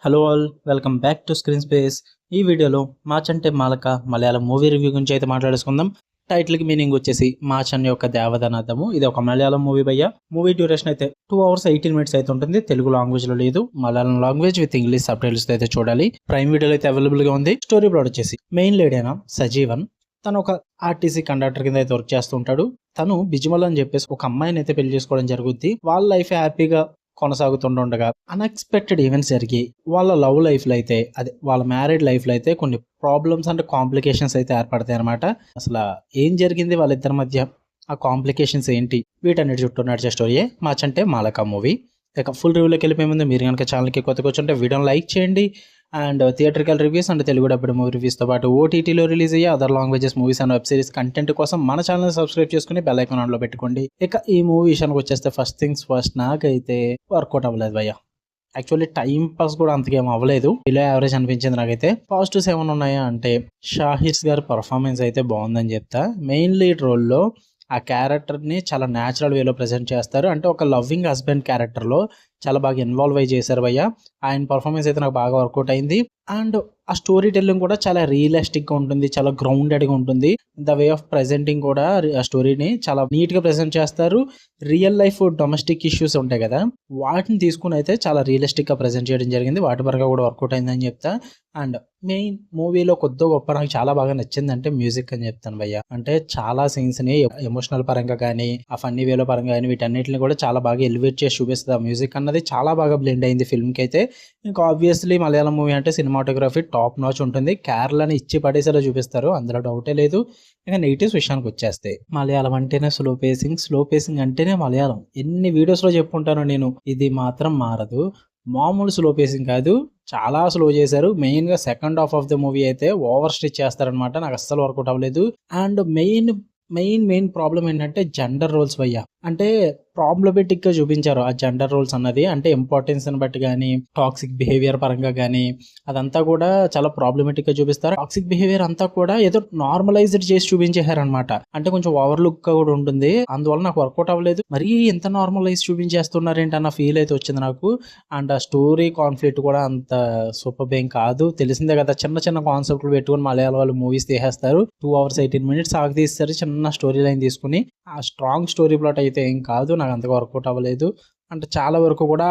Hello all, welcome back to screen space. ఈ వీడియోలో March అంటే మాలక మలయాళం మూవీ రివ్యూ గురించి అయితే మాట్లాడుకుందాం. టైటిల్కి మీనింగ్ వచ్చేసి మార్చ్ అనే యొక్క దేవదనార్థము. ఇది ఒక మలయాళం మూవీ భయ్య. మూవీ డ్యూరేషన్ అయితే 2 hours 18 minutes అయితే ఉంటుంది. తెలుగు లాంగ్వేజ్ లో లేదు, Malayalam language with English sub titles అయితే చూడాలి. ప్రైమ్ వీడియోలో అయితే అవైలబుల్ గా ఉంది. స్టోరీ ప్లాట్ వచ్చేసి మెయిన్ లీడ్ అయిన సజీవన్ తను ఒక ఆర్టీసీ కండక్టర్ కింద అయితే వర్క్ చేస్తుంటాడు. తను బిజిమల్ అని చెప్పేసి ఒక అమ్మాయిని అయితే పెళ్లి చేసుకోవడం జరుగుద్ది. వాళ్ళ లైఫ్ హ్యాపీగా కొనసాగుతుండగా అన్ఎక్స్పెక్టెడ్ ఈవెంట్స్ జరిగి వాళ్ళ లవ్ లైఫ్లో అయితే అదే వాళ్ళ మ్యారీడ్ లైఫ్లో అయితే కొన్ని ప్రాబ్లమ్స్ అండ్ కాంప్లికేషన్స్ అయితే ఏర్పడతాయి అనమాట. అసలు ఏం జరిగింది వాళ్ళిద్దరి మధ్య, ఆ కాంప్లికేషన్స్ ఏంటి, వీటన్నిటి చుట్టూ నడిచే స్టోరీయే మార్చ్ అంటే మాలక మూవీ. ఇక ఫుల్ రివ్యూలోకి వెళ్ళిపోయే ముందు మీరు కనుక ఛానల్కి కొత్తగా వచ్చుంటే వీడియోని లైక్ చేయండి. And theatrical reviews and Telugu dubbed movie రివ్యూస్తో పాటు ఓటీటీలో రిలీజ్ అయ్యే other languages movies and web series content కోసం మన ఛానల్ సబ్స్క్రైబ్ చేసుకుని బెల్ ఐకాన్ ఆన్లో పెట్టుకోండి. ఇక ఈ మూవీ విషయానికి వచ్చేస్తే ఫస్ట్ థింగ్స్ ఫస్ట్, నాకైతే వర్కౌట్ అవ్వలేదు భయ్య. యాక్చువల్లీ టైం పాస్ కూడా అంతకేం అవ్వలేదు, బిలో యావరేజ్ అనిపించింది నాకైతే. పాజిటివ్స్ ఏమైనా ఉన్నాయా అంటే షాహిర్స్ గారి పర్ఫార్మెన్స్ అయితే బాగుందని చెప్తా. మెయిన్ లీడ్ రోల్లో ఆ క్యారెక్టర్ని చాలా న్యాచురల్ వేలో ప్రజెంట్ చేస్తారు. అంటే ఒక లవ్వింగ్ హస్బెండ్ క్యారెక్టర్లో చాలా బాగా ఇన్వాల్వ్ అయ్యి చేశారు భయ్య. ఆయన పర్ఫార్మెన్స్ అయితే నాకు బాగా వర్కౌట్ అయింది. అండ్ ఆ స్టోరీ టెల్లింగ్ కూడా చాలా రియలిస్టిక్గా ఉంటుంది, చాలా గ్రౌండెడ్గా ఉంటుంది. ద వే ఆఫ్ ప్రెజెంటింగ్ కూడా ఆ స్టోరీని చాలా నీట్గా ప్రెజెంట్ చేస్తారు. రియల్ లైఫ్ డొమెస్టిక్ ఇష్యూస్ ఉంటాయి కదా, వాటిని తీసుకుని అయితే చాలా రియలిస్టిక్గా ప్రెజెంట్ చేయడం జరిగింది. వాటి పరంగా కూడా వర్కౌట్ అయిందని చెప్తా. అండ్ మెయిన్ మూవీలో కొద్ది గొప్ప నాకు చాలా బాగా నచ్చింది అంటే మ్యూజిక్ అని చెప్తాను భయ్య. అంటే చాలా సీన్స్ని ఎమోషనల్ పరంగా కానీ ఆ ఫన్నీ వేలో పరంగా కానీ వీటన్నిటిని కూడా చాలా బాగా ఎలివేట్ చేసి చూపిస్తుంది. ఆ మ్యూజిక్ అన్నది చాలా బాగా బ్లెండ్ అయింది ఫిల్మ్కి అయితే. ఇంకా ఆబ్వియస్లీ మలయాళం మూవీ అంటే సినిమాటోగ్రఫీ టాప్ నాచ్ ఉంటుంది. కేరళని ఇచ్చి పడేసేలా చూపిస్తారు, అందులో డౌటే లేదు. ఇంకా నెగిటివ్స్ విషయానికి వచ్చేస్తే మలయాళం అంటేనే స్లో పేసింగ్ అంటేనే మలయాళం. ఎన్ని వీడియోస్లో చెప్పుకుంటాను నేను, ఇది మాత్రం మారదు. మామూలు స్లో పేసింగ్ కాదు, చాలా స్లో చేశారు. మెయిన్గా second half of the movie అయితే ఓవర్ స్టిచ్ చేస్తారనమాట. నాకు అస్సలు వర్కౌట్ అవ్వలేదు. అండ్ మెయిన్ ప్రాబ్లం ఏంటంటే జెండర్ రోల్స్ భయ్య. అంటే ప్రాబ్లమేటిక్ గా చూపించారు ఆ జెండర్ రోల్స్ అన్నది. అంటే ఇంపార్టెన్స్ ని బట్టి కానీ టాక్సిక్ బిహేవియర్ పరంగా కానీ అదంతా కూడా చాలా ప్రాబ్లమేటిక్ గా చూపిస్తారు. టాక్సిక్ బిహేవియర్ అంతా కూడా ఏదో నార్మలైజ్డ్ చేసి చూపించేశారు అనమాట. అంటే కొంచెం ఓవర్ లుక్ గా కూడా ఉంటుంది. అందువల్ల నాకు వర్కౌట్ అవ్వలేదు. మరీ ఎంత నార్మలైజ్ చూపించేస్తున్నారేంటి అన్న ఫీల్ అయితే వచ్చింది నాకు. అండ్ ఆ స్టోరీ కాన్ఫ్లిక్ట్ కూడా అంత సూపర్ ఏం కాదు. తెలిసిందే కదా, చిన్న కాన్సెప్ట్లు పెట్టుకుని మలయాళం వాళ్ళు మూవీస్ తీసేస్తారు. 2 hours 18 minutes ఆగి తీస్తారు చిన్న స్టోరీ లైన్ తీసుకుని. ఆ స్ట్రాంగ్ స్టోరీ ప్లాట్ అయితే ఏం కాదు, నాకు అంతగా వర్కౌట్ అవ్వలేదు. అంటే చాలా వరకు కూడా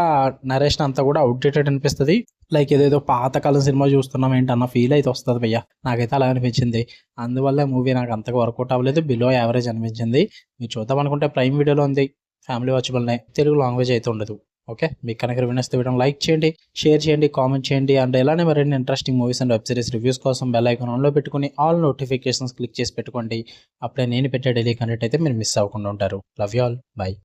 నరేషన్ అంతా కూడా అవుట్డేటెడ్ అనిపిస్తుంది. లైక్ ఏదేదో పాతకాలం సినిమా చూస్తున్నాం ఏంటి అన్న ఫీల్ అయితే వస్తుంది భయ్య. నాకైతే అలా అనిపించింది. అందువల్ల మూవీ నాకు అంతగా వర్కౌట్ అవ్వలేదు, బిలో యావరేజ్ అనిపించింది. మీరు చూద్దాం అనుకుంటే ప్రైమ్ వీడియోలో ఉంది, ఫ్యామిలీ వాచబుల్నే, తెలుగు లాంగ్వేజ్ అయితే ఉండదు. ఓకే, మీకు కనుక రివ్యూస్ వీడియోని లైక్ చేయండి, షేర్ చేయండి, కామెంట్ చేయండి. అండ్ ఇలానే మరిన్ని interesting movies and web series reviews కోసం బెల్ ఐకాన్ ఆన్లో పెట్టుకుని ఆల్ నోటిఫికేషన్స్ క్లిక్ చేసి పెట్టుకోండి. అప్పుడే నేను పెట్టే డైలీ కంటెంట్ అయితే మీరు మిస్ అవ్వకుండా ఉంటారు. Love you all, by.